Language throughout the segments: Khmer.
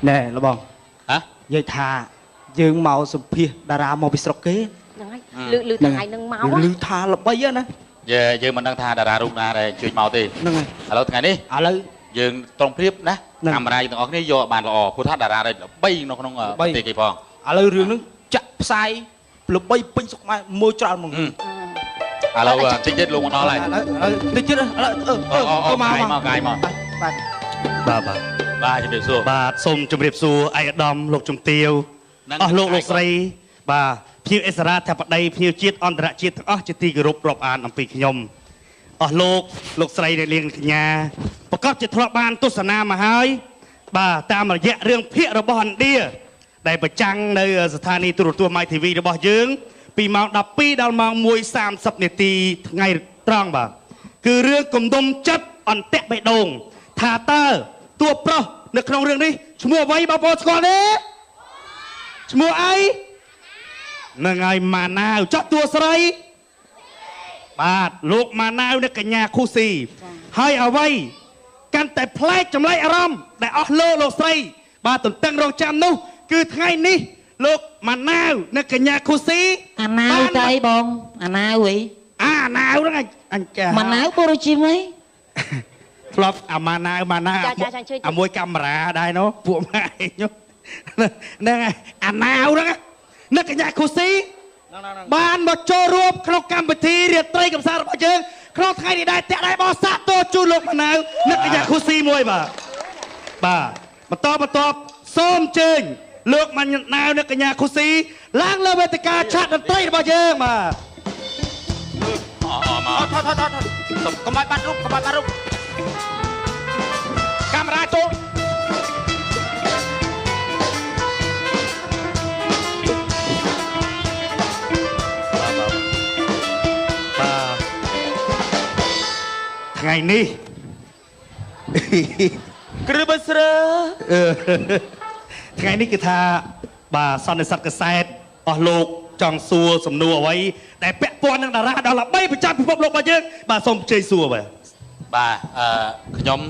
nè là bông hả vậy thà dương màu sụp phia đà ra màu bị sọc kế lư thải nâng máu lư thà là bây giờ nè giờ dương mình đang tha đà ra rung ra đây chuyện màu thì alo ngày đi lấy dương trong clip nè camera dương ở cái vô bàn lò phun thắt đà ra đây bay nó không bay kỳ phong lấy rương nó chặt sai lục bay pin sọc mai môi tròn một alo tích chết luôn nó lại tích chết mà ba chụp đẹp xua bà xôm chụp đẹp xua ai đom lục chụp tiêu lục lục sấy bà phiêu Israel theo đây phiêu chiết on đạ chiết chỉ ti group rộp an âm pi nhom lục sấy để liên nhàประกอบจิตทรบานตุสนามาให้บ่าตามระยะเรื่องเพี้ยระบอนเดียได้ประจังในสถานีตรวจตัวไมทีวีระบอยืงปีมองดับปีดาวมองมวย30 นาทีไงตรองบ่าคือเรื่องกลมดมจัดอ่อนเตะใบดงทาเตอร์ตัวโปรในครองเรื่องนี้ชั่วโมงไว้บ่าวสกอร์นี้ชั่วโมงไอ้นั่งไงมานาวจัดตัวสไลบาดลูกมานาวในกัญญาคู่สีให้เอาไว้กันแต่เพลงจำไรอารมณ์แต่ออกโลกใส่บาตุนตั้งรองจำนู้คือไงนี่ลูกมานาวในกัญญาคู่สีนาวใจบองนาววินาวนั่นไงอันแกมานาวบรูจิไหมฟลอปมานาวมวยกัมราได้เนาะพวกแม่เนาะนั่นไงนาวนั่นไงนักกัญญาคู่สีบ้านมาโจรวบขนมกรรมพิธีเรียดไตรกับสารพัดเชิงขนมไทยได้แต่ได้บอสโตจูลูกมะนาวนักกีฬาคุซีมวยบ่มาตอบส้มเชิงลูกมันนาวนักกีฬาคุซีล้างเลือดเวทกาชาติไตรกับเชิงมากำบัดบัดรุกกำราโจไงนี่กระเบื้องเสือไงนี่คือท่าบ่าซอนในสัตว์กระแสโลกจองซัวสำนัวไว้แต่เปะปอนนังดาราดาวละไม่ประจันพิภพโลกมาเยอะบ่าสมเจซัวไปบ่าขยม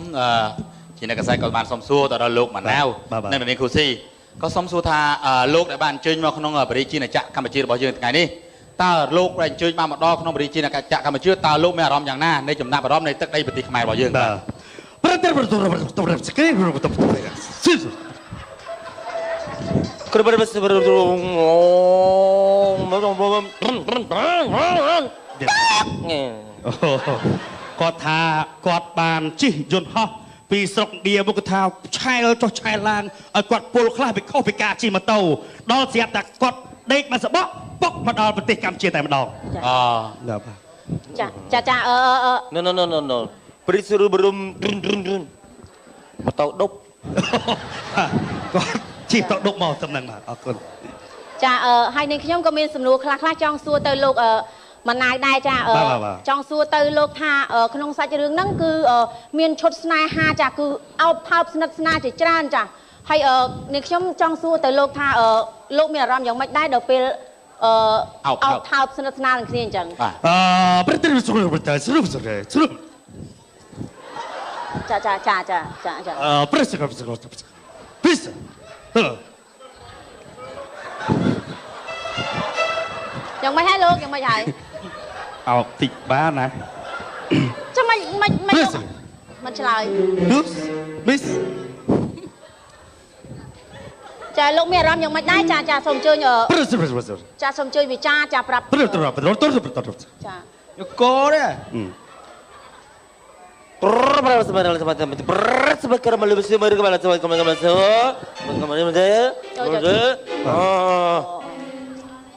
ที่นักกระแสก่อนบ้านสมซัวต่อดาวโลกมาแล้วนั่นเป็นคูซี่ก็สมซัวท่าโลกในบ้านเชิญมาขนมบริจีนจะกัมพูชีบอกเยอะไงนี่ตาโลกแรงเชื่อมาหมดดอกขนมบริจีนจะกำมาเชื่อตาโลกไม่อารมณ์อย่างน่าในจุดหน้าอารมณ์ในตึกได้ปฏิขมายบ่เยอะกอดทากอดบานจิยนฮะปีสกเดียบุกท้าชายเราจะชายลางกอดปูคลาไปเข้าไปกาจีมาโตดอเสียแต่กอดเด็กมาสะบักปกมาดอปฏิกรรมเชียแต่มาดองเดี๋ยวป่ะจ้าโนปริสุรุบรุมรุนมาโตดุกก็ชีพโตดุกมาตำแหน่งมาเอาคนจ้าให้ในขยมก็มีสำนวนคลาจองซัวเตอร์โลกมันนายได้จ้าจองซัวเตอร์โลกท่าขนมสัจเรื่องนั่งคือเมียนชดสนายฮาจ้าคือเอาภาพสนับสนาจะจานจ้าให้ในขยมจองซัวเตอร์โลกท่าโลกมีอารมณ์อย่างไม่ได้เดี๋ยวเป็นเอาภาพสนับสนาอย่างนี้จังประเทศสุรุปจ้าประเทศพิษยังไม่ให้ลูกยังไม่ใหญ่เอาติดบ้านนะจะไม่มันเฉลยมิสจ่าลูกมีอารมณ์ยังไม่ได้จ่าสมเจยจ่าสมเจยวิจ่าปรับจ่าอยู่โก้เนี่ย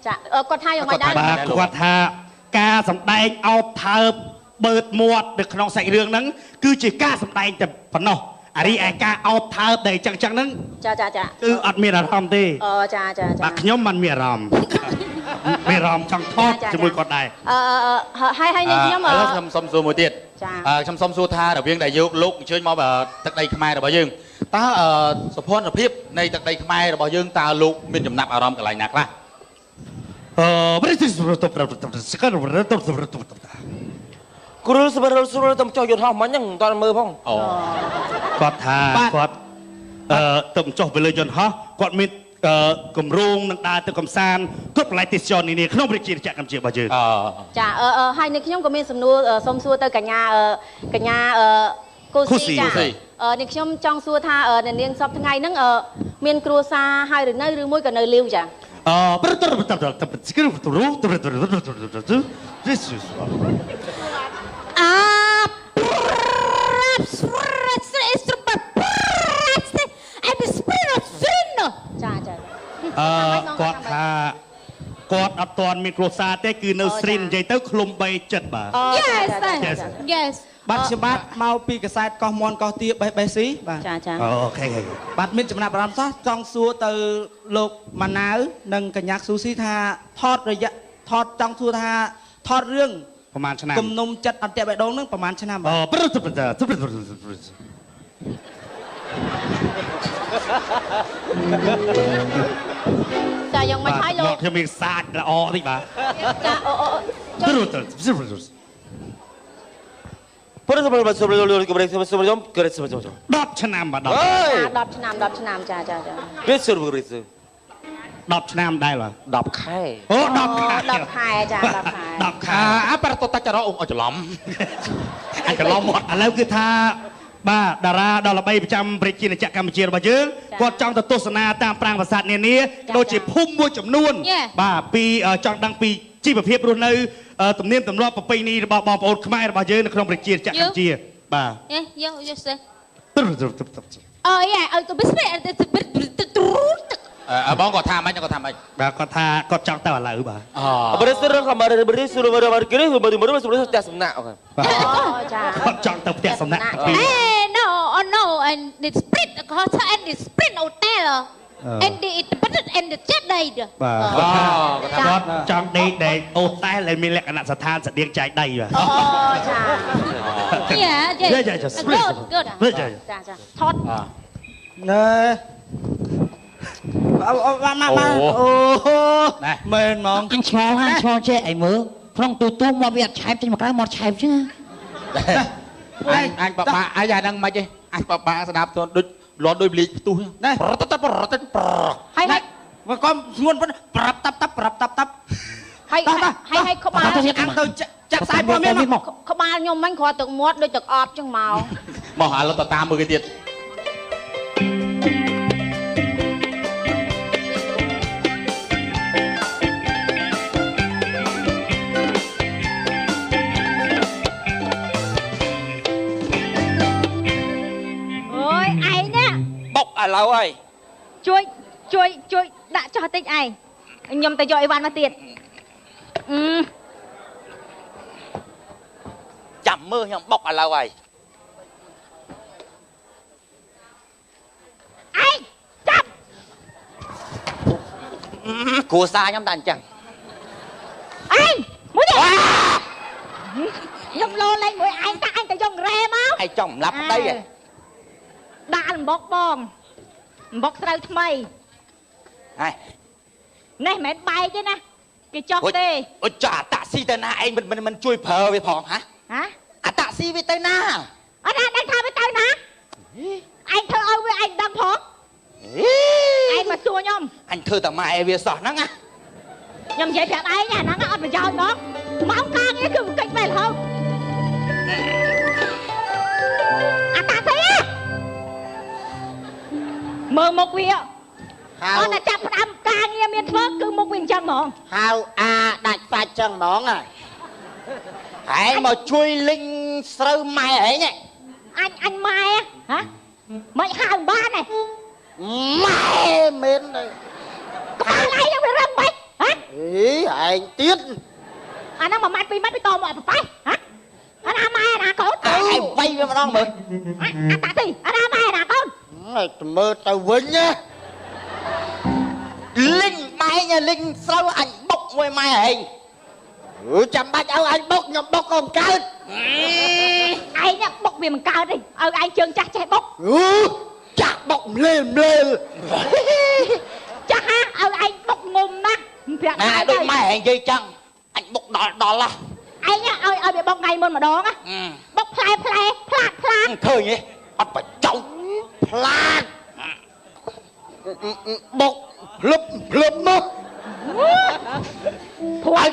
จ้ะก็ท่ายังไม่ได้ก็ท่าการสำแดงเอาเธอเปิดหมวดเด็กขนมใส่เรื่องนั้นคือจีการสำแดงแต่ปนอันนี้ไอ้การเอาเธอเด็กจังนั้นจ้าคืออัดมีอารมณ์ดีจ้าปากย้อมมันมีอารมณ์มีอารมณ์จังทอดจมูกก็ได้ให้ในย้อมแล้วสมซูมือเตี้ยสมซูท่าเดี๋ยวเพียงแต่ยุลุกเชิญมาแบบตักใดขมายเดี๋ยวบ่ยึงตาสปอนเพียบในตักใดขมายเดี๋ยวบ่ยึงตาลุกมีจำนับอารมณ์กับอะไรหนักละไม่ได้สุดสกัดครูสบายสุดต้องจอยหยุดห้องมันยังตอนมือพ่องกอดท่ากอด ទៅចុះទៅលើយន្តហោះគាត់មានគម្រោងនឹងដើរទៅកំសាន្តគ្រប់កន្លែងទេសចរនេះក្នុងប្រជាជាតិកម្ពុជារបស់យើងចាហើយនេះខ្ញុំក៏មានសំណួរសុំសួរទៅកញ្ញាគូស៊ីចានេះខ្ញុំចង់សួរថានៅនាងសពថ្ងៃហ្នឹងមានគ្រួសារហើយឬនៅឬមួយក៏នៅលាវចាគាត់ថាគាត់អត់ទាន់មានគ្រួសារទេគឺនៅស្រីនិយាយទៅឃ្លុំ3ចិត្តបាទ Yes បាទខ្ញុំបាទមកពីកសែតកោះមន់កោះទាបេះស៊ីបាទចាអូខេបាទមានចំណាប់អារម្មណ៍សោះចង់សួរទៅលោកម៉ាណាវនិងកញ្ញាស៊ូស៊ីថាថតចង់សួរថាថតរឿងប្រហែលឆ្នាំគំនុំចិត្តអន្តៈបេះដូងនឹងប្រហែលឆ្នាំបាទចាយ៉ាងមិនហើយលោកខ្ញុំមានសាច់ល្អតិចបាទចាព្រោះសម្រាប់សម្រាប់លោកកុំខ្ញុំខ្ញុំក៏10ឆ្នាំបាទ10ឆ្នាំចាវាសួរមករី10ឆ្នាំដែរបាទ10ខែអូ10ខែចា10ខែប្រតតាចរអ៊ំអច្រឡំអាចច្រឡំមកឥឡូវគឺថាបាទតារាដល់ល្បីប្រចាំប្រជាជាតិកម្ពុជារបស់យើងគាត់ចង់ទៅទស្សនាតាមប្រាង្គប្រាសាទនានាដូចជាភូមិមួយចំនួនបាទពីចង់ដឹងពីជីវភាពរស់នៅទំនៀមទម្លាប់ប្រពៃណីរបស់បងប្អូនខ្មែររបស់យើងនៅក្នុងប្រជាជាតិកម្ពុជាបាទយកសេអូយឲ្យទៅបិស្មេបងគាត់ថាម៉េចគាត់ថាម៉េចបាទគាត់ថាគាត់ចង់ទៅឥឡូវបាទបរិសុទ្ធរបស់បរិសុទ្ធរបស់គេមើលផ្ទះសំណាក់ចាគាត់ចង់ទៅផ្ទះសំណាក់no and the sprint hotel and the sprint hotel and the jet day បាទគាត់ចង់ដេកដែលអូតែលមានលក្ខណៈស្ថានស្តៀងចែកដីបាទចាgood ចាថតណែអូមែនហ្មងអញឆ្ងល់ហើយឆ្ងល់ចេះអីមើលក្នុងទូមកវាអត់ឆែបចេញមកក្រៅមកឆែបចឹងអញបបាអាយអាហ្នឹងមិនទេអញបបាស្ដាប់ទៅដូចលន់ដូចលីកផ្ទុះណែហើយមកកុំស្ងួនប្រាប់តាប់ហើយក្បាលទៅចាក់ផ្សាយព័ត៌មានមកក្បាលខ្ញុំមិញគ្រាន់ទឹកមាត់ដូចទឹកអប់ចឹងមកឥឡូវទៅតាមមើលគេទៀតឥឡូវហើយជួយដាក់ចោះតិចឯងខ្ញុំទៅយកអីវ៉ាន់មកទៀតចាំមើលខ្ញុំបុកឥឡូវហើយឯងចាប់គ្រួសារខ្ញុំតែអញ្ចឹងឯងមួយទៀតខ្ញុំលោលេងមួយឯងតាឯងទៅយករ៉េមកឯងចង់ម្លាប់ប្តីដាក់អំបុកបងអំបុកស្រូវថ្មីហើយនេះមិនមែនបែកទេណាគេចោះទេអូចាអាតាក់ស៊ីទៅណាឯងមិនជួយប្រើវាផងហ៎អាតាក់ស៊ីវាទៅណាអត់ដឹងថាវាទៅណាឯងធ្វើឲ្យវាឯងដឹងផងឯងមកសួរខ្ញុំអញធ្វើតែម៉ែវាសោះហ្នឹងណាខ្ញុំនិយាយប្រាប់ឯងអាហ្នឹងអត់ប្រយោជន៍ហ្មងម៉ោងការងារគឺកិច្ចបែបរហូតអាតាក់ស៊ីមើលមុខវាអត់តែចាប់ផ្ដើមការងារមានធ្វើគឺមុខវាអញ្ចឹងហ្មងហៅអាដាច់សាច់ចឹងហ្មងហើយមកជួយលិញស្រូវម៉ែហែងអញម៉ែហ៎មិនហៅបានទេម៉ែមែនទេក្បាលឯងវារឹងមិនហ៎ឯងទៀតអាហ្នឹង1ម៉ាត់2ម៉ាត់ទៅតមកឲ្យប្រប៉ៃហ៎អាណាម៉ែអាណាកូនឯងវាយវាម្ដងមើលអាតាទីអាណាម៉ែអាណាកូនទៅមើលទៅវិញណាលិញម៉ែញលិញស្រូវអញបុកមួយម៉ែហែងចាំបាច់ឲ្យអញបុកខ្ញុំបុកក៏មិនកើតឯងបុកវាមិនកើតទេឲ្យឯងជើងចាស់ចេះបុកចាស់បុកម្លេមចាស់ហ่าឲ្យឯងបុកងុំណាស់ប្រាប់ណាដូចម៉ែហែងនិយាយចឹងអញបុកដល់ហ៎ឯងឲ្យវាបុកថ្ងៃមុនម្ដងបុកផ្លែផ្លាកឃើញទេអត់បច្ចុប្បន្នផ្លាក បុកភ្លឹបមក ភួយ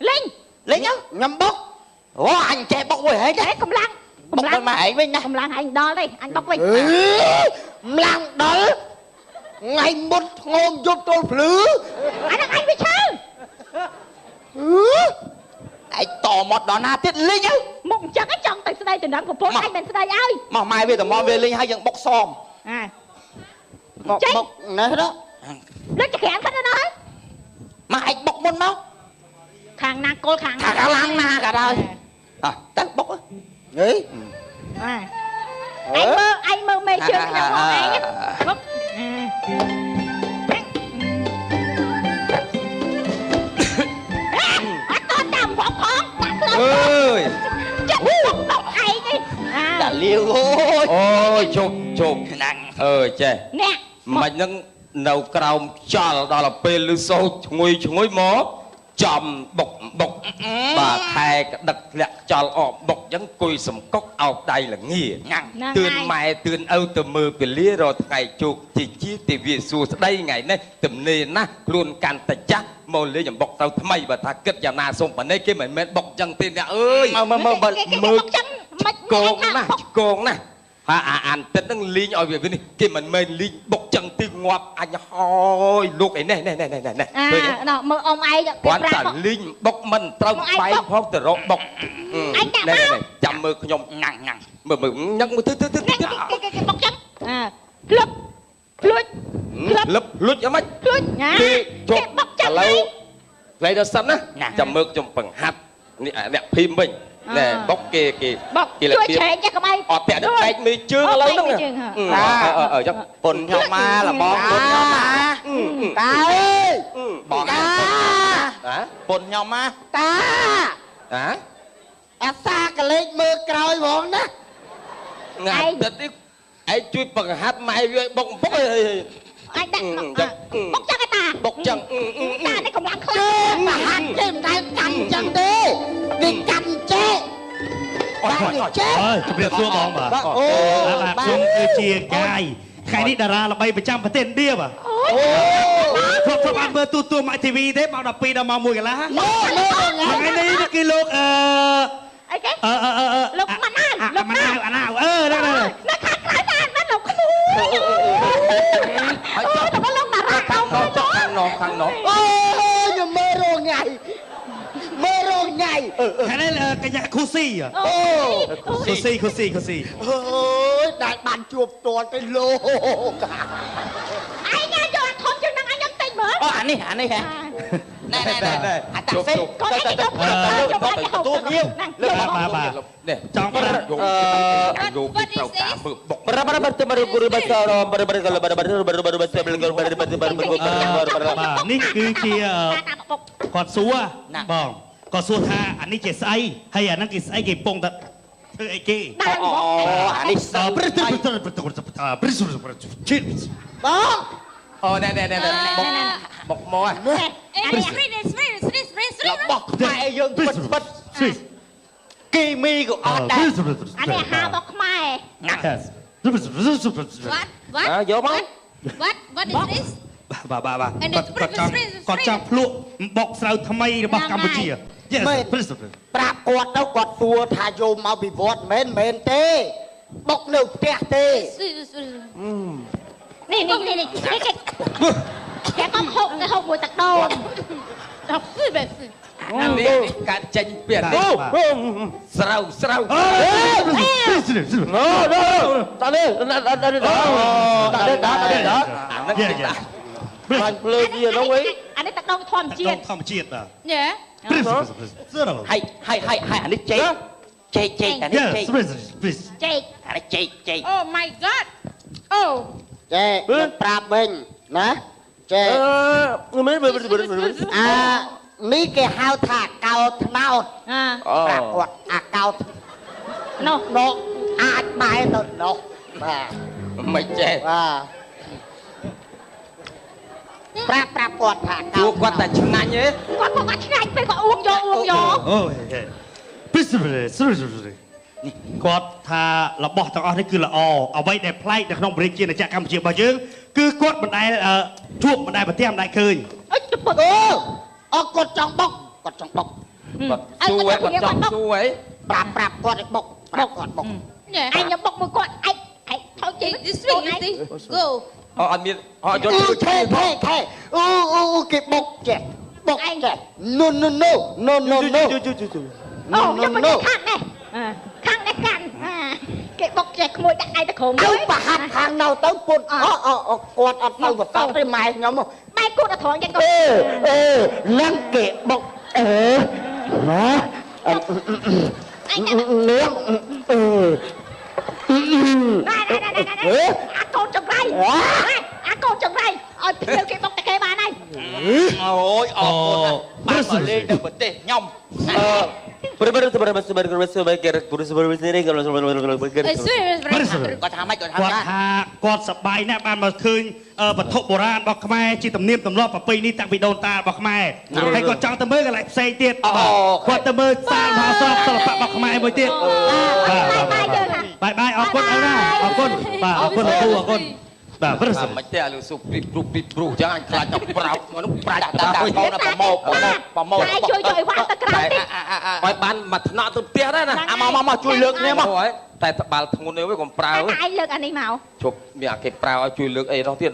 លេង លេងខ្ញុំបុកអូអញចេះបុកមួយហែងទេ កម្លាំង បុកដល់មកឯងវិញណា កម្លាំងឯងដល់ទេអញបុកវិញ ម្លាំងដល់ថ្ងៃមុតធ្ងោមយប់ទល់ភ្លឺ អាហ្នឹងអញវាឈើ ឯងតមកដល់ណាទៀតលេងទៅ មុខអញ្ចឹងចង់ទៅស្ដីទៅនឹងប្រពន្ធឯងមិនស្ដីឲ្យ មកម៉ែវាតមកវាលេងហើយយើងបុកសម ចេញ បុកណេះដល់ លើកចក្រានសិនណា មកឯងបុកមុនមក ខាងណាគល់ខាង ខាងឡើងណាក៏ដោយទៅបុកហេ ឯងមើលមេជើងខ្ញុំមកឯងបុកអត់តតាមផងផងដាក់ខ្លួនអើយចិត្តបុកឯងទេ តាលាវអូយជប់ហ្នឹងអើយចេះ អ្នក មិនហ្នឹងនៅក្រោមខ្យល់ដល់ពេលលឺសូរឈ្ងុយមកចំបុកបាទខែក្តឹកធ្លាក់ខ្យល់អបបុកអញ្ចឹងគួយសំកុកអោបដៃល្ងាញ៉ាំទឿនម៉ែទឿនឪទៅមើលពេលលារត់ថ្ងៃជោគជាទេវាសួស្ដីថ្ងៃនេះទំនេរណាស់ខ្លួនកាន់តែចាស់មកលេងអំបុកទៅថ្មីបើថាគិតយ៉ាងណាសុំប៉នេះគេមិនមែនបុកអញ្ចឹងទេអ្នកអើយមើលកងណាស់អានទឹកហ្នឹងលីងឲ្យវានេះគេមិនមែនលីងបុកចឹងទីងាប់អញហើយលោកឯនេះឃើញទេ មើលអ៊ំឯងគាត់តែលីងបុកមិនត្រូវបែកផងទៅរកបុកចាំមើលខ្ញុំញ៉ាំមើលញឹកមើលទៅគេបុកចឹងភ្លុបភ្លុចយ៉ាងម៉េចភ្លុចគេបុកចឹងឥឡូវផ្លេដល់សិនណាចាំមើលខ្ញុំបង្ហាត់នេះអ្នកភីមវិញណែបុកគេជួយឆែកចាក់ក្បែរអត់តែដឹកបែកមីជើងឥឡូវហ្នឹងចឹងពុនខ្ញុំមកលបងពុនខ្ញុំមកតាអើយបងពុនខ្ញុំមកតាអាសាកលេចមើលក្រោយហ្មងណាថ្ងៃទឹកនេះឯងជួយបង្ហាត់ម៉ែវាបុកអើយអញដាក់បុកចឹងតាបុកចឹងតានេះកម្លាំងខ្លាំងមហាត់ទេមិនដែលកាន់ចឹងទេនេះកាន់ចេះអើយជម្រាបសួរបងបាទបាទខ្ញុំគឺជាកាយថ្ងៃនេះតារាល្បីប្រចាំប្រទេសឥណ្ឌាបាទខ្ញុំបានមើលទូម៉ាក់ TV ទេមក12ដល់ម៉ោង1កន្លះថ្ងៃនេះគឺលោកអីគេលោកម៉ាណាវហ្នឹងនៅខាងក្រៅបានលោកគ្រូហើយចុះទៅលោកតារាខាងនោះអូយខ្ញុំមើលរងថ្ងៃខាងនេះកញ្ញាខូស៊ីអូខូស៊ីអើយដែលបានជួបផ្ទាល់ទៅលោកឯងយកអត់ធំជាងនឹងអញខ្ញុំតិចមើលអូអានេះហ៎ណែអាតាសេគាត់ទៅទូភ្ញៀវលើបាទនេះចង់ប្រាប់យកពីត្រូវការមើលបុកនេះគឺជាគាត់សួរបងគាត់សួរថាអានេះជាស្អីហើយអាហ្នឹងគេស្អីគេពងតែធ្វើអីគេអូអានេះសើបងអូណែបុកមករបស់ខ្មែរយើងពិតគីមីក៏អត់ដែរអានេះអាហាររបស់ខ្មែរយកមក What is this បាទគាត់ចង់ភ្លក់បុកស្រូវថ្មីរបស់កម្ពុជាប្រាប់គាត់ទៅគាត់សួរថាយកមកពីវត្តមែនទេបុកនៅផ្ទះទេនេះគេកំហុកមួយទឹកដូងនេះកាត់ចេញពីនេះស្រូវបានភ្លើវានោះវិញអានេះទឹកដូងធម្មជាតិធម្មជាតិបាទយេហើយអានេះចេកអានេះចេកអានេះចេក Oh my god អូចេកប្រាប់វិញណាចេកនេះគេហៅថាកោថ្នោតប្រាប់គាត់អាកោនោះអាចបែរទៅនោះបាទមិនចេះបាទប្រាប់គាត់ថាកោគាត់តែឆ្ងាញ់ទេគាត់ឆ្ងាញ់ពេលគាត់អួងយកអូ គាត់ថារបស់ទាំងអស់នេះគឺល្អអ្វីដែលប្លែកនៅក្នុងប្រជាជាតិកម្ពុជារបស់យើងគឺគាត់មិនដែលជួបមិនដែលប្រទះមិនដែលឃើញអើគាត់ចង់បុកគាត់ចង់បុក គាត់ស៊ូហ៎គាត់ចង់ស៊ូហ៎ ប្រាប់គាត់ឲ្យបុកប្រាប់គាត់បុក អញបុកមួយគាត់ឯងថោកជិះ Go អត់មានអត់យល់ ខេគេបុកចេះបុកចេះ No អូខាងនេះកាន់គេបុកចេះក្មួយដាក់ឯទៅក្រុម ឲ្យប្រហាត់ខាងនៅទៅពុតគាត់អត់ទៅបតទេម៉ែខ្ញុំបែកគាត់អត់ត្រង់យ៉ាងគាត់ឡើងគេបុកណាអញ ឡើងអាកូនចង្រៃអាកូនចង្រៃឲ្យភ្លាវគេបុកតែគេបានហើយ អូយអរគុណបានមកលេងនៅប្រទេសខ្ញុំគាត់ថាម៉េចគាត់ថាគាត់ថាគាត់សប្បាយណាស់បានមកឃើញវត្ថុបុរាណរបស់ខ្មែរជាទំនៀមទម្លាប់ប្រពៃណីតាំងពីដូនតារបស់ខ្មែរហើយគាត់ចង់ទៅមើលកន្លែងផ្សេងទៀតគាត់ទៅមើលសាលមហោស្រពសិល្បៈរបស់ខ្មែរមួយទៀតបាយអរគុណអរណាអរគុណបាទអរគុណអរគុណបាទព្រឹសមិនទេលើស៊ូពីព្រោះចឹងអញខ្លាចតែប្រោបមនុស្សប្រាច់តាកូនប្រម៉ូជួយឲ្យវ៉ាទៅក្រៅតិចឲ្យបានមកថ្នាក់ទៅផ្ទះដែរណាមកជួយលើកនេះមកតែបាល់ធ្ងន់នេះវិញកុំប្រើឯងលើកអានេះមកជប់មានអាគេប្រើឲ្យជួយលើកអីនោះទៀត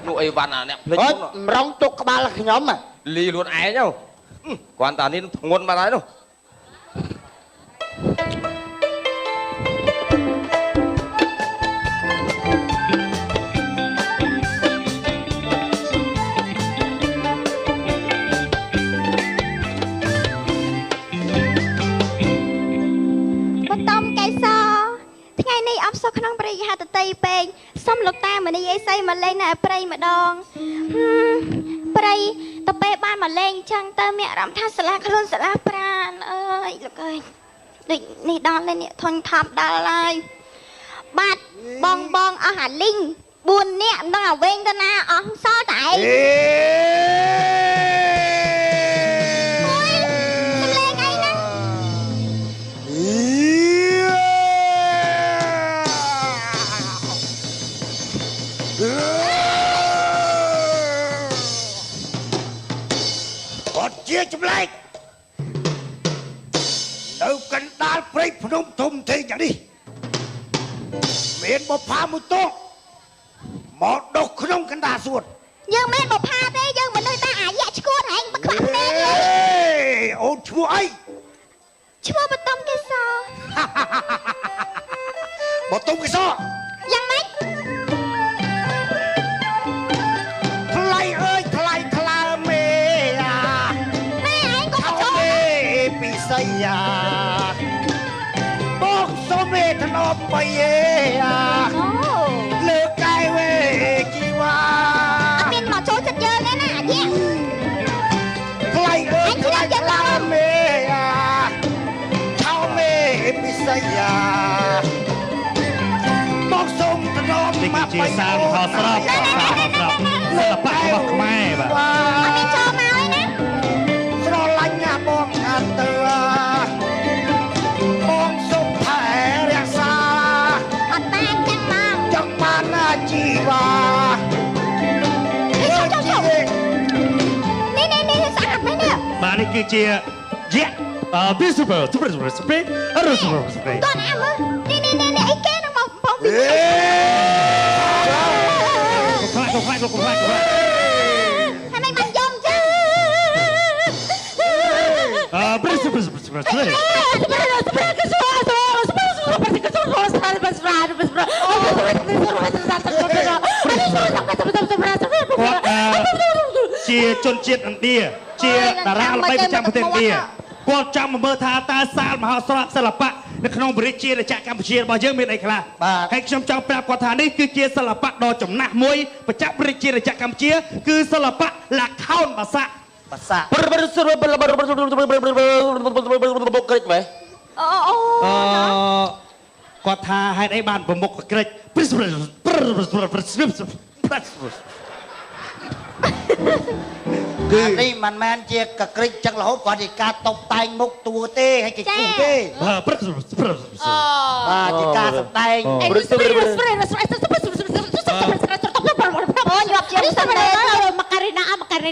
នោះអីវ៉ាន់អាអ្នកភ្លេចនោះរងទុកក្បាលខ្ញុំលីខ្លួនឯងគាត់តានេះធ្ងន់មកហើយនោះក្នុងព្រៃហាតតីពេកសុំលោកតាមនីអីសីមកលេងនៅព្រៃម្ដងព្រៃតពេបានមកលេងចឹងទៅមានអារម្មណ៍ថាស្លាខ្លួនស្លាប្រានអើយលោកអើយដូចនេះដល់នេះធុញថាប់ដល់ហើយបាទបងអស់អាលីង4នាក់មិនដឹងអាវែងទៅណាអស់សល់តែឯងជាចម្លែកនៅកណ្ដាលព្រៃភ្នំធំធេងយ៉ាងនេះមានបុប្ផាមួយតោមកដុសក្នុងកណ្ដាលសួនយើងមិនបុប្ផាទេយើងមនុស្សតាអាយៈឈួតហែងបក្រាក់ភ្នែកអូនឈ្មោះអីឈ្មោះបតំកេសបតំកេសយ៉ាងម៉េចថ្លៃអើយថ្លៃថ្លើមមេពិសីយ៉ាបងសុំមេធ្នប់បីលើកាយវេជីវ៉ាអត់មានមកចូលចិត្តយើងទេណាអាយៈថ្លៃអើយថ្លៃថ្លើមមេឆោមេពិសីយ៉ាបងសុំធ្នប់មកជាសាលមហោស្រពសិល្បៈរបស់ខ្មែរបាទអត់មានចូលមកឯណាស្រឡាញ់ណាបងអានទៅបងសុំថែរក្សាអត់បានចឹងមកចង់បានអាជីវ៉ានេះស្អាតមែនទេបាទនេះគឺជាយៈsuper តោះណាមើលនេះអីគេនឹងមកបងពីខ្លាចហើយមិនបានយំចឹងជាជនជាតិឥណ្ឌាជាតារាល្បីប្រចាំប្រទេសឥណ្ឌាគាត់ចង់មកមើលថាតើសាលមហោស្រពសិល្បៈនៅក្នុងប្រជាជាតិកម្ពុជារបស់យើងមានអីខ្លះហើយខ្ញុំចង់ប្រាប់គាត់ថានេះគឺជាសិល្បៈដ៏ចំណាស់មួយប្រចាំប្រជាជាតិកម្ពុជាគឺសិល្បៈល្ខោនបាសាក់បាសាក់គាត់ថាហេតុអីបានប្រមុខក្រិច គឺនេះមិនមែនជាកក្រិចចឹងរហូតគាត់ជាការតបតែងមុខតួទេហើយគេគូទេបាទជាការសម្ដែងអូញាប់ជាសិនទេមកការីណាស្អាតល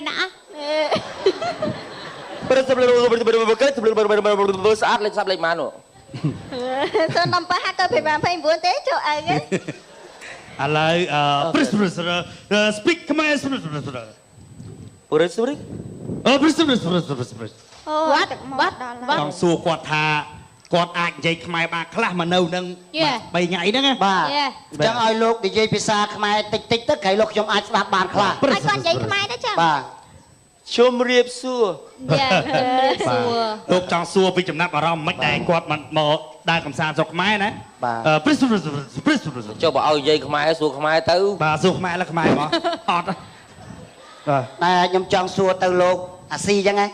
េងស្អាតលេងម៉ាននោះទៅនាំប៉ះទៅ29ទេចូលអើងឥឡូវspeak command អូចង់សួរគាត់ថាគាត់អាចនិយាយខ្មែរបានខ្លះមកនៅនឹង3ថ្ងៃហ្នឹងបាទអញ្ចឹងឲ្យលោកនិយាយភាសាខ្មែរតិចតិចទៅក្រៃលោកខ្ញុំអាចស្ដាប់បានខ្លះឲ្យគាត់និយាយខ្មែរទៅចាបាទជុំរៀបសួរលោកចង់សួរពីចំណាប់អារម្មណ៍មិនដែរគាត់មកដើរកំសាន្តស្រុកខ្មែរណាបាទចុះបើឲ្យនិយាយខ្មែរសួរខ្មែរទៅបាទសួរខ្មែរแล้วខ្មែរមកអត់តែខ្ញុំចង់សួរទៅលោកអាស៊ីអញ្ចឹងហ៎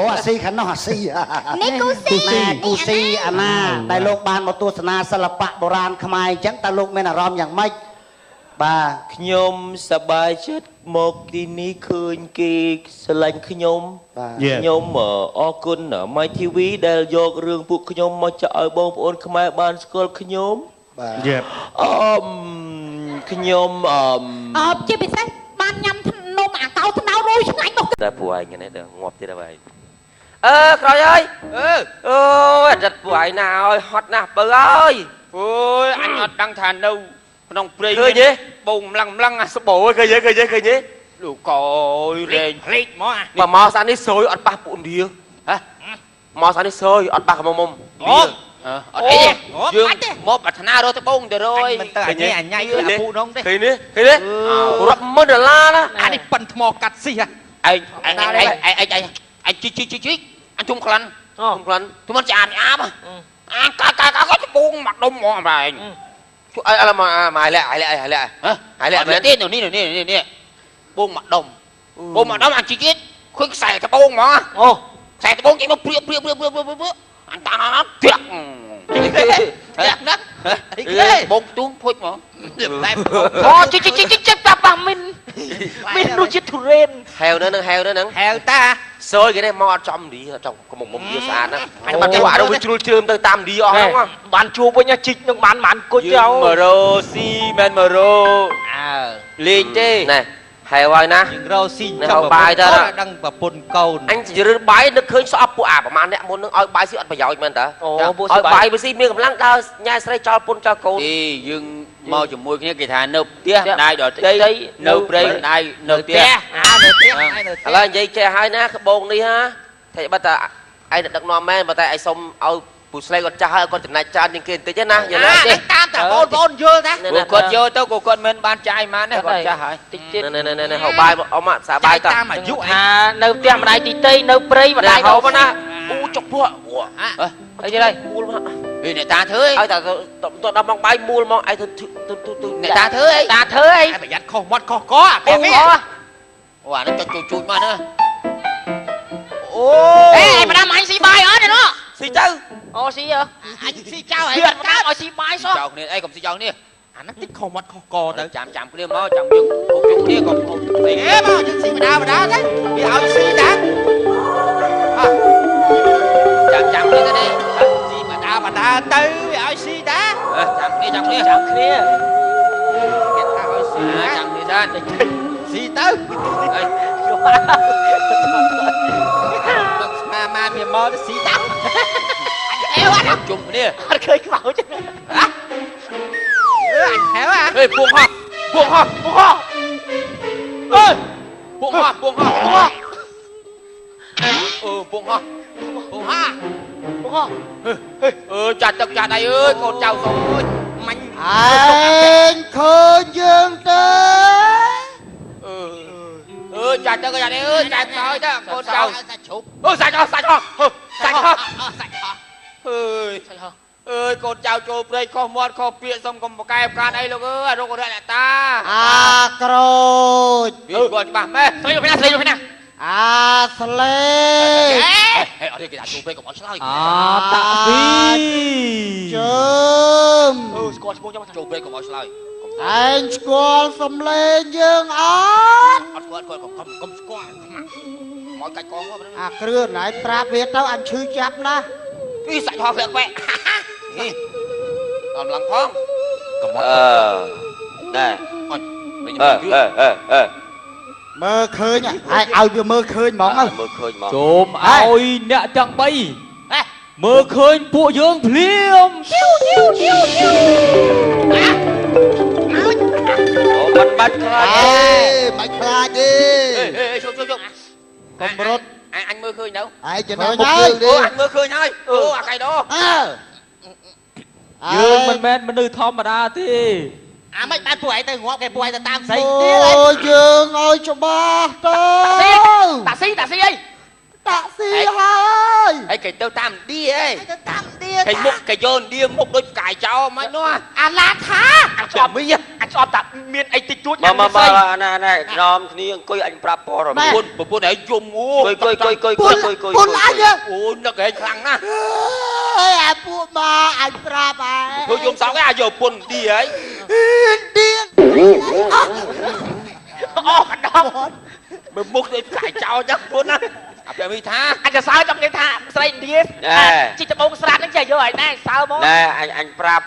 អូអាស៊ីខាងនោះអាស៊ីនេះគូស៊ីអាណាដែលលោកបានមកទស្សនាសិល្បៈបុរាណខ្មែរអញ្ចឹងតើលោកមានអារម្មណ៍យ៉ាងម៉េចបាទខ្ញុំសប្បាយចិត្តមកទីនេះឃើញគេស្រឡាញ់ខ្ញុំខ្ញុំអរគុណ My TV ដែលយករឿងពួកខ្ញុំមកចាក់ឲ្យបងប្អូនខ្មែរបានស្គាល់ខ្ញុំបាទខ្ញុំជាពិសេសបានញ៉ាំនំអាកោថ្នោតរួយឆ្ងាញ់មកតែពួកឯងនេះងាប់ទៀតហើយក្រោយហើយអូយរត់ពួកឯងណាឲ្យហត់ណាស់បើអើយអូយអញអត់ដឹងថានៅក្នុងព្រៃនេះបងម្លឹងអាស្បោឃើញទេលោកកយរែងភ្លេចមកបើមកសានេះសួយអត់ប៉ះពួកឥណ្ឌាហ៎មកសានេះសួយអត់ប៉ះកមុំអូអត់អីយើងមកប្រាថ្នារកទៅបងទៅរយមិនទៅអញញ៉ៃអាពូនោះទេឃើញទេរាប់$1,000ណាអានេះប៉ិនថ្មកាត់ស៊ីហ៎ឯងជីអញជុំក្លិនទៅមិនចាអាប់អាកាក៏ត្បូងមកដុំហ្មងបែងជួយអីមកលាក់មែនទេនេះបងមកដុំអញជីជាតិឃើញខ្សែត្បូងហ្មងអូខ្សែត្បូងចេញមកព្រាអញតាមអត់ត្រាក់ណាអីគេបងទួងភុចហ្មងតែអូជីតាប៉ះមានរសជាតិទុរេនហែវនៅនឹងហែវតាសយគេនេះមកអត់ចំឌីចំកុំមុំវាស្អាតណាអញបាត់ទៅអានោះវាជ្រុលជ្រើមទៅតាមឌីអស់ហ្នឹងបានជួបវិញជីកនឹងបានគុជទៅ100ស៊ីមែន100លេងទេណែហែវហើយណាយើងរកស៊ីចាំបាយទៅដឹងប្រពន្ធកូនអញជិះបាយនឹកឃើញស្អប់ពួកប្រហែលអ្នកមុននឹងឲ្យបាយស៊ីអត់ប្រយោជន៍មែនតើឲ្យបាយវាស៊ីមានកម្លាំងដើរញ៉ែស្រីចោលពុនចោលកូនយើងមកជាមួយគ្នាគេថានៅផ្ទះដាយដល់ទីនៅព្រៃដាយនៅផ្ទះនៅផ្ទះឥឡូវនិយាយចេះហើយណាក្បូងនេះហាតែបើតើឯងដឹកនាំមែនបើតែឯងសុំឲ្យពូស្លេគាត់ចាស់ហើយគាត់ចំណាច់ច្រើនជាងគេបន្តិចណាយល់ទេតាមតែបងយល់ណាគាត់យល់ទៅគាត់មិនបានចាយម៉ានទេគាត់ចាស់ហើយតិចទៀតណែហៅបាយអ៊ំសាបាយតតាមអាយុថានៅផ្ទះម្ដាយទីតីនៅព្រៃម្ដាយហៅមកណាអូចុកពោះអីទេមូលមកអ្នកតាធ្វើអីឲ្យតែទៅដល់មកបាយមូលមកឯងទៅអ្នកតាធ្វើអីប្រយ័ត្នខុសមាត់ខុសកអូអានេះជួយមកណាអូអេម្ដាមអញស៊ីបាយអត់ទេនោះស៊ីទៅអូស៊ីអញស៊ីចៅហើយមិនកើតឲ្យស៊ីបាយសោះចៅគ្នាអីកុំស៊ីចៅនេះអាហ្នឹងតិចខុសមាត់ខុសកទៅចាំគ្នាមកចាំយើងពុកជុំគ្នាកុំអីមកយើងស៊ីម្ដងទៅវាឲ្យស៊ីតាចាំគ្នាទៅនេះស៊ីម្ដងទៅវាឲ្យស៊ីតាចាំគ្នាគេថាឲ្យស៊ីចាំគ្នាដែរស៊ីទៅអីយកបានម៉ាវាមកទៅស៊ីតាអេវ៉ាជុំគ្នាអត់ឃើញខ្មៅចឹងអញហៅហេពួងហោះអើយពួងហោះពួងហោះពួងហោះចាត់ទឹកចាត់អីអើយកូនចៅសុំអើយមាញ់ឯងឃើញយើងទេចាច់ទៅចាច់អើយចាច់សោយទៅកូនចៅសាច់ជ្រូកសាច់អស់អើយកូនចៅចូលព្រៃខុសមាត់ខុសពាក្យសុំកុំប្រកែប្រកាន់អីលោកអើយរករកអ្នកតាអាក្រូចគាត់ច្បាស់ម៉ែស្រីលោកណាអាស្លេហេអត់ទេគេថាចូលព្រៃកុំអត់ឆ្លើយតាពីជើមស្គាល់ឈ្មោះខ្ញុំចូលព្រៃកុំអត់ឆ្លើយ anh squall xâm lên dương ớt không squall mọi cái con quá à cứ này tra việt đâu anh chưa chấp na cái sạch hoa việc vậy còn lăng phong nè mơ khơi nhỉ ai ao vừa mơ khơi món không mơ khơi món chôm ôi nè chẳng bay mơ khơi bộ dương liêm mình bắt khai mày khai đi xuống cầm rốt anh mơ khơi đâu ai cho nó đi anh mơ khơi thôi cái đó dương mình men mình đưa thom mà ra thì mấy bạn tuổi từ ngõ cái tuổi từ tam xây ôi dương ơi cho ba tạ sĩ ơi tạ sĩ ơi ấy cái tao tam đi ấy cái mục cái dồn đi mục đôi cải cháu mày nó lá thá anh chọn mấy anh chọn tập miền anh tịch chuột mà này nom ni coi anh prap rồi buồn để dùng mua buồn anh nhá ôi nó cái khăng á anh buồn mà anh prap à thôi dùng sao cái giờ buồn đi ấy điên cái đó mình mục đôi cải cháu chắc buồn á bây mi tha anhจะsao trong cái tha sợi đi chỉจะbông sợi nó chạy vô rồi nè sao bố nè anh prap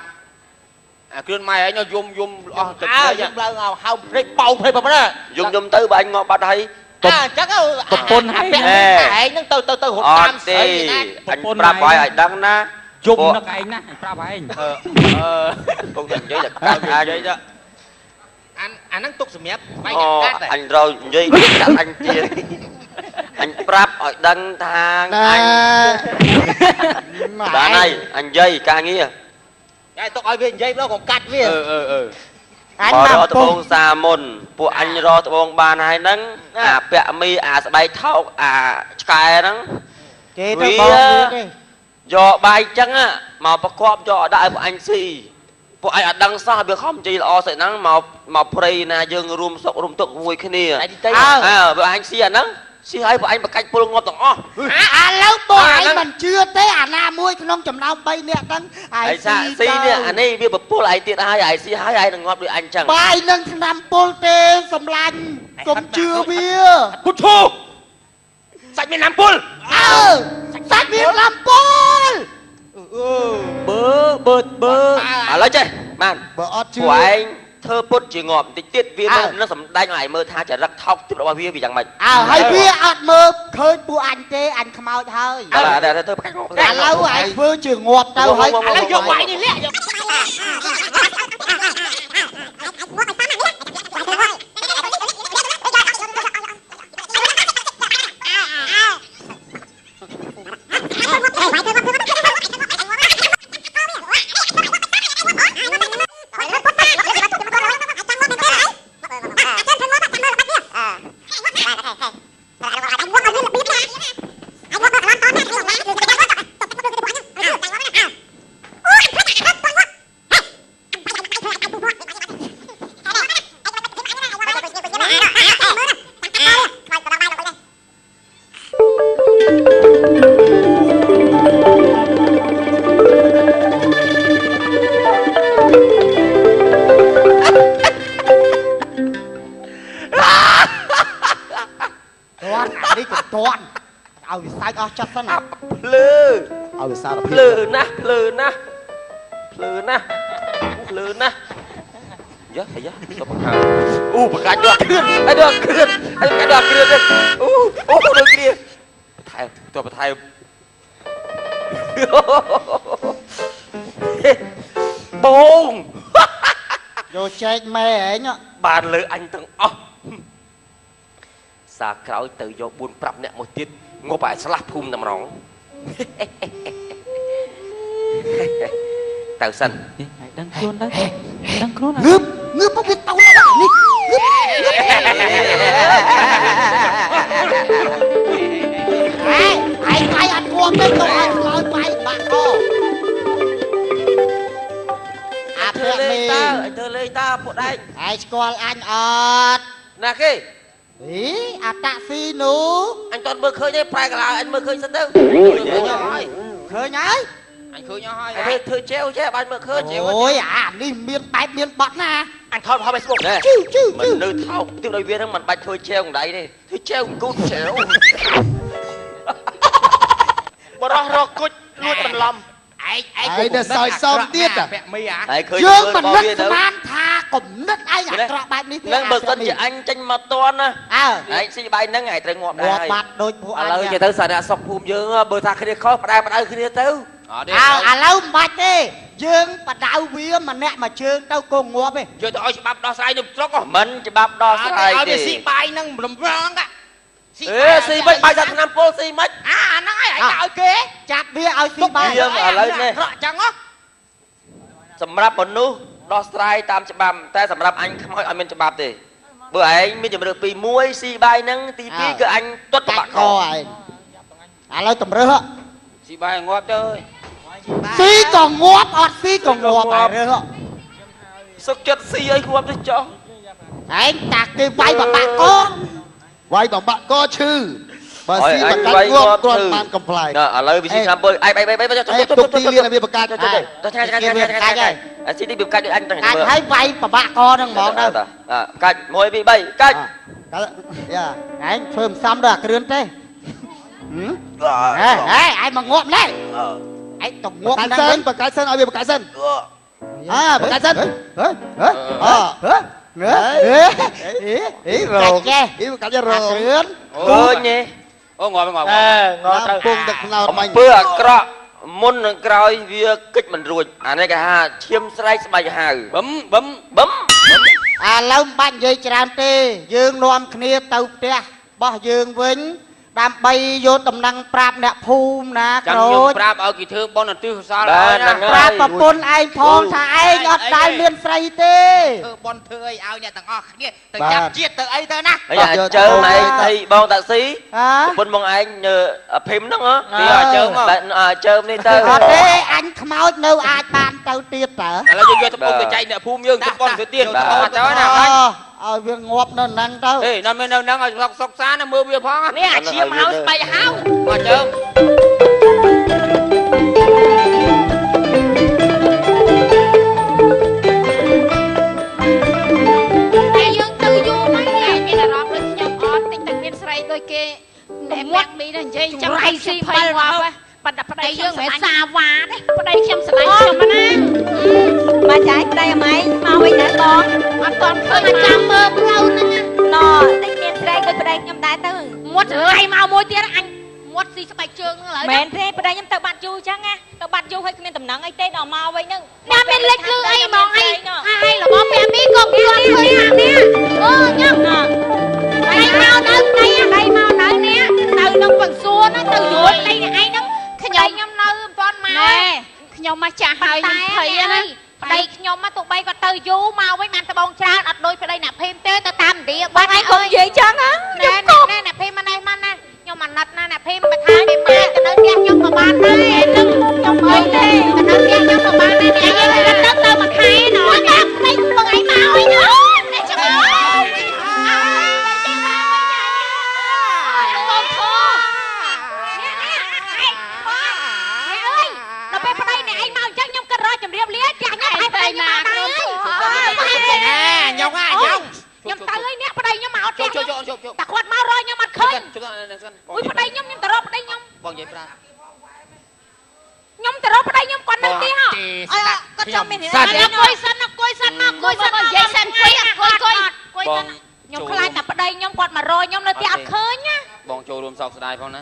kêu mày nó dùng dùng lâu không phải bầu phải bông đó dùng tới anh ngọt bắt hay chắc tập pôn hay nè nó từ hột tam sợi anh prap hỏi anh đăng na dùng nó cái na anh prap anh công nhận giấy là cao giấy đó anh năng tục sớm nhép anh rồi giấy anh chia anh prap ở đăng thang anh đã này anh dây ca nghĩa cái tôi nói về dây nó còn cắt với anh bỏ làm đó tụi xa môn bộ anh rồi tụi bàn hai nắng bẹ mi bay thao sky nắng vì do bài trắng á mà bắt cọp do đại của anh si bộ anh ở đằng xa việc không chỉ là sợi nắng mà prey na dương room sọc room tục vui cái này bộ anh si à nắng si hai bộ anh một cách pull ngọt tỏng lâu bộ anh mình chưa tới na muối không chầm lao bay nè đăng ai si nè anh ấy biết bậc pull ai tiệt hai ai si hai ai đừng ngọt được anh chẳng bay nâng năm pull tê sầm lạnh cũng chưa bia cút thu sạch miền Nam pull sạch miền Nam pull bơ lấy chơi man bơ của anh thơ bút chỉ ngọt tích tiết viên nó sầm đánh lại mơ tha trả rắc thóc tiếp đó vì chẳng mày hay bia mơ khơi bu anh tê anh không ao thôi là thơ cách ngọt lâu anh vừa chưa ngọt đâu hay anh dùng mày đi lẹ ao vì sai ao chắc sẵn à lư ao vì sao là lư na dạ thầy dạ sao bằng hàng bằng cái được anh được anh cái được kia được kia thầy tôi phải thầy bông vô chết mẹ ấy nhá bàn lư anh từng xa khảo từ vô buôn prap nè một tiết ngô bài slap phum nằm rong tàu xanh đang côn đấy ngướp không biết tàu nào anh qua bên tôi anh nói bay bạn cô anh thơ lê ta bộ đây anh squall anh ớt nè kia ý tạ phi nú anh toàn mơ khơi đấy phải là anh mơ khơi sân đâu khơi nhái anh khơi nhau hai thôi treo chứ bạn mở khơi treo ôi đi miền bạch miền bọt nè anh thôi vào Facebook này mình nơi thao tiêu đại viên thằng mình bạch thôi treo đấy đi thôi treo cút treo bờ rò cút luôn mình lòng ai để soi xong tiết à dương mình đất man tha cũng đất ai à trọ bạch đi nâng bờ sân anh tranh mặt toan á anh xin bài nâng ngày trời ngọt đây mặt đôi bộ lời cho tới sài đã sọc phùm dương bờ thà khi đi khó bà đây khi đi tới lâu bạch đi dương bà đau bia mà nè mà chương đâu cùng ngọt đi giờ tôi chỉ bắp đo sai được chốc à mình chỉ bắp đo sai thì xì bài nâng lầm rong á xì mấy bài ra năm phố xì mấy nói ai tạo kế chặt bia ao xì bài dương ở lấy nè chẳng á សម្រាប់មនុស្សដោះស្រាយតាមច្បាប់តែសម្រាប់អញខ្មោចអត់មានច្បាប់ទេបើឯងមានជំរឿពី1ស៊ីបាយហ្នឹងទី2គឺអញទាត់ប្របាក់កឯងឥឡូវតម្រើសស៊ីបាយងាប់ទៅស៊ីក៏ងាប់អត់ស៊ីក៏ងាប់ហើយរើសសុកចិត្តស៊ីឲ្យងាប់ទៅចុះឯងតាគេវាយបបាក់កវាយបបាក់កឈឺបើស៊ីបកាច់ងាប់គាត់បានកំ pl ឥឡូវវាស៊ីឆ្នាំបើឯងចុះទុកទីលៀនឲ្យវាបកាច់ទៅឆ្ងាយស៊ីទីវាបកាច់ដូចអញទៅកាច់ឲ្យវាយបបាក់កហ្នឹងហ្មងទៅកាច់1 2 3កាច់យ៉ាឯងធ្វើមិនសមដល់អាគ្រឿនទេហេឯងមកងាប់នេះឯងទៅងាប់ហ្នឹងបកាច់សិនឲ្យវាបកាច់សិនបកាច់សិនរោចេះបកាច់រោគ្រឿនឃើញទេអូងាប់ងាប់ត្រូវពងទឹកខ្នោតមិញពើអាក្រក់មុននឹងក្រោយវាគិចមិនរួចអានេះគេហៅឈាមស្រែកស្បែកហៅបឹមឥឡូវមិនបាច់និយាយច្រើនទេយើងនាំគ្នាទៅផ្ទះរបស់យើងវិញដើម្បីយកតំណែងប្រាប់អ្នកភូមិណាក្រូចប្រាប់ឲ្យគេធ្វើបនទិសកុសលហើយណាប្រាប់ប្រពន្ធឯងផងថាឯងអត់ដែលមានស្រីទេធ្វើបនធ្វើអីឲ្យអ្នកទាំងអស់គ្នាទៅចាប់ជាតិទៅអីទៅណាជើងឯងទៅបងតាស៊ីប្រពន្ធបងឯងភីមហ្នឹងទីជើងជើងនេះទៅអត់ទេអញខ្មោចនៅអាចបានទៅទៀតតើឥឡូវយើងយកទៅពុកទៅចែកអ្នកភូមិយើងទៅបនទៅទៀតទៅណាឲ្យវាងាប់នៅហ្នឹងទៅនៅនៅហ្នឹងឲ្យសុកសាណាមើលវាផងនេះអាឈាមហើយស្បែកហៅមកជើងតែយើងទៅយូរមកនេះមានអារម្មណ៍ដូចខ្ញុំអត់តិចតែមានស្រីដូចគេតែមាត់មីនេះនិយាយចាំឲ្យស៊ី7ងាប់ប៉ុន្តែប្តីយើងមិនសាវ៉ាទេប្តីខ្ញុំស្រឡាញ់ខ្ញុំណាមកចាយប្តីអម៉ៃមកវិញណាបងអត់ទាន់ឃើញមកចាំមើលផ្លូវហ្នឹងណតិចមានស្រីដូចប្តីខ្ញុំដែរទៅមាត់ហើយមកមួយទៀតអញមាត់ស៊ីស្បែកជើងហ្នឹងឡើយមែនទេប្តីខ្ញុំទៅបាត់យូរចឹងណាទៅបាត់យូរហើយគ្មានតំណែងអីទេដល់មកវិញហ្នឹងណាមានលេចលឺអីហ្មងអីហើយរបស់ពាក់មីក៏មិនទាន់ឃើញអានេះខ្ញុំដៃមកនៅដៃមកនៅនេះទៅនឹងបង្សួរហ្នឹងទៅយួនអីនេះឯងហ្នឹងខ្ញុំនៅមិនទាន់មកខ្ញុំមកចាស់ហើយខ្ញុំភ័យណាប្តីខ្ញុំមកទោះបីគាត់ទៅយូរមកវិញបានត្បូងច្រើនអត់ដូចប្តីអ្នកភេមទេទៅតាមឥណ្ឌាបាត់ឯងកុំនិយាយចឹងណាអ្នកភេមមកនេះមកណាខ្ញុំអាណិតណាអ្នកភេមមកថាពីម៉ែទៅនៅផ្ទះខ្ញុំក៏បានដែរនឹងខ្ញុំអើយទេទៅនៅផ្ទះខ្ញុំក៏បានដែរអ្នកយើងរត់ទៅមួយខែណោះតែភ្លេចបងឯងមកវិញណាចាំអើយជំរាបលាចាស់ខ្ញុំឲ្យប្តីខ្ញុំមកទៅខ្ញុំទៅហើយអ្នកប្តីខ្ញុំមកអត់ទេតែគាត់មករកខ្ញុំអត់ឃើញអូយប្តីខ្ញុំទៅរកប្តីខ្ញុំបងនិយាយប្រាខ្ញុំទៅរកប្តីខ្ញុំគាត់នៅទីហ៎គាត់ចង់មានរឿងអង្គុយសិនមកអង្គុយសិននិយាយសិនអង្គុយសិនខ្ញុំខ្លាចតែប្តីខ្ញុំគាត់មករកខ្ញុំនៅទីអត់ឃើញណាបងចូលរួមសោកស្ដាយផងណា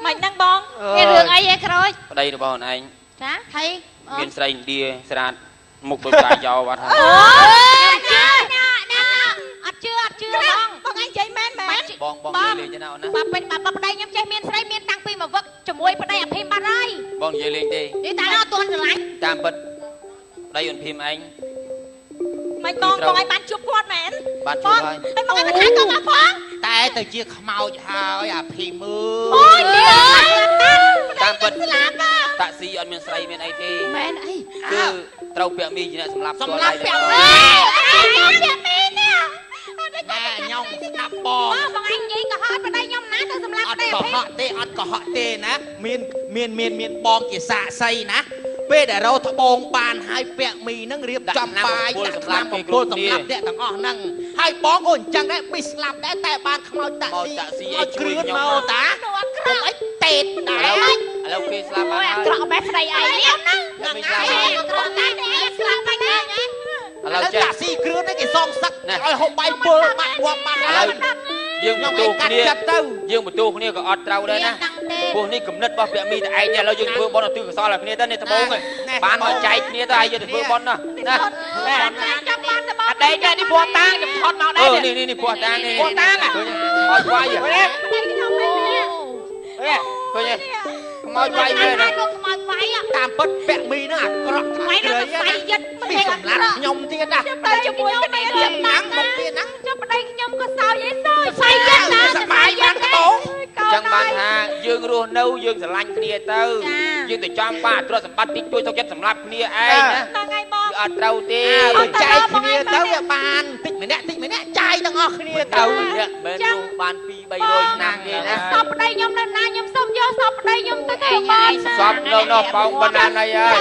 មិនហ្នឹងបងមានរឿងអីឯក្រូចប្តីរបស់អូនឯងចាហើយមានស្រីឥណ្ឌាស្រាតមុខដូចកាយយោបាត់ហើយអត់ជឿបងឯងចេះមែនបងនិយាយលេងទេណាអូនណាបើពេញបើប្តីខ្ញុំចេះមានស្រីមានតាំងពីមកវឹកជាមួយប្តីអភិមបាត់ហើយបងនិយាយលេងទេនេះតែអត់ទាន់ឆ្លាញ់តាមពិតប្តីអូនភិមឯងមិនបងឯងបានជួបគាត់មែនបានជួបហើយតែមកថាក៏មកផងតែទៅជាខ្មោចហើយអាភីមើអូយតាមពិតតាក់ស៊ីអត់មានស្រីមានអីទេមែនអីគឺត្រូវពាក់មីជាអ្នកសម្លាប់ពាក់មីនេះតែខ្ញុំស្ដាប់បងឯងនិយាយកុហកប្តីខ្ញុំណាទៅសម្លាប់អត់កុហកទេណាមានបងជាសាកសីណា ពេលដែលរោត្បូងបានហើយពាក់មីនឹងរៀបចំបាយដាក់ថ្នាំបំពុលសម្រាប់អ្នកទាំងអស់ហ្នឹងហើយបងក៏អញ្ចឹងដែរពីស្លាប់ដែរតែបានខ្មោចតាក់ស៊ីឲ្យគ្រឿនមកតាកុំអីតេតដែរ ឥឡូវគេស្លាប់ហើយ អាក្រក់បែបស្ដីអីហ្នឹង មិនស្លាប់ហើយ អាក្រក់តែស្លាប់បាញ់ហ្នឹង ឥឡូវចេះ តាក់ស៊ីគ្រឿនគេសងសឹកឲ្យហូបបាយពុលបាត់វត្តបាត់ ឥឡូវយើងបន្ទោគ្នាយើងបន្ទោគ្នាក៏អត់ត្រូវដែរណាពួកនេះគំនិតរបស់ពាក់មីតែឯងឥឡូវយើងធ្វើបន់ឲ្យទិកសលឲ្យគ្នាទៅនេះត្បូងបានមកចែកគ្នាទៅហើយយើងទៅធ្វើបន់ណាណា ចាំបានទៅបង អត់ដេកទេនេះព្រោះតាខ្ញុំថត់មកដែរ នេះព្រោះតានេះ ព្រោះតា មកវាយឃើញទេមកវាយមែនណា តាមពិតពាក់មីហ្នឹងអាក្រក់ថ្លៃគ្រឿយណាពីសម្លាប់ខ្ញុំទៀតណា ទៅជាមួយប្តីរៀបតាំង មកទៀតហ្នឹង ចុះប្តីខ្ញុំក៏សោយអីសោយស្អីយ៉ាងណា សប្បាយបានត្បូង ចឹងបានថាយើងរស់នៅយើងស្រឡាញ់គ្នាទៅយើងទៅចំបានទ្រព្យសម្បត្តិតិចតួចទៅចិត្តសម្រាប់គ្នាឯងណា ហ្នឹងហើយបង គឺអត់ត្រូវទេ ចែកគ្នាទៅវាបានតិចម្នាក់ចាយទាំងអស់គ្នាទៅ ទៅអ្នកមិនរស់បាន 2-300 ឆ្នាំទេណា សពប្តីខ្ញុំនៅណាខ្ញុំសុំយកសពប្តីខ្ញុំទៅធ្វើបាន សពនៅនោះបងបណ្ណាណៃហើយ